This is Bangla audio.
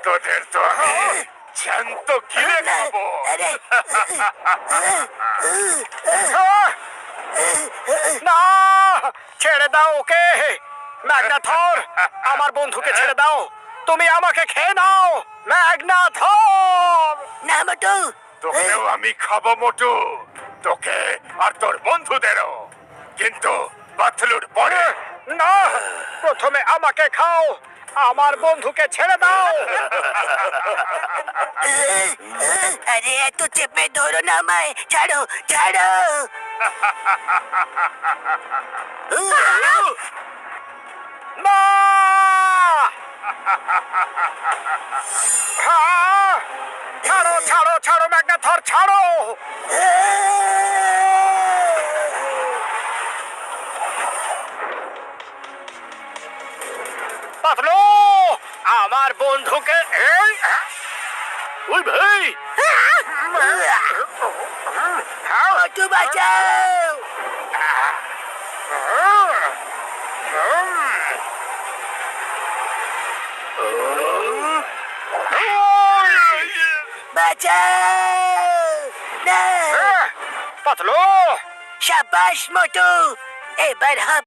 তোদের তো আমি জ্যান্ত গিলে খাবো। না, ছেড়ে দাও ওকে। ম্যাগনাথর, আমার বন্ধুকে ছেড়ে দাও। তুমি আমাকে খেয়ে নাও ম্যাগনাথর। না মোটু, তোকেও আমি খাবো মোটু, তোকে আর তোর বন্ধুদেরও, কিন্তু পাতলুর পরে। না, প্রথমে আমাকে খাও, আমার বন্ধুকে ছেড়ে দাও। আরে এত চেপে ধরো না আমায়, ছাড়ো ছাড়ো। না! হ্যাঁ! ছাড়ো ছাড়ো ছাড়ো ম্যাগনাথর, ছাড়ো। পাতলু, আমার বন্ধুকে ওই ভাই। মোটু বাঁচাও। বাঁচাও না। পাতলু, সাবাস মোটু, এবার হবে।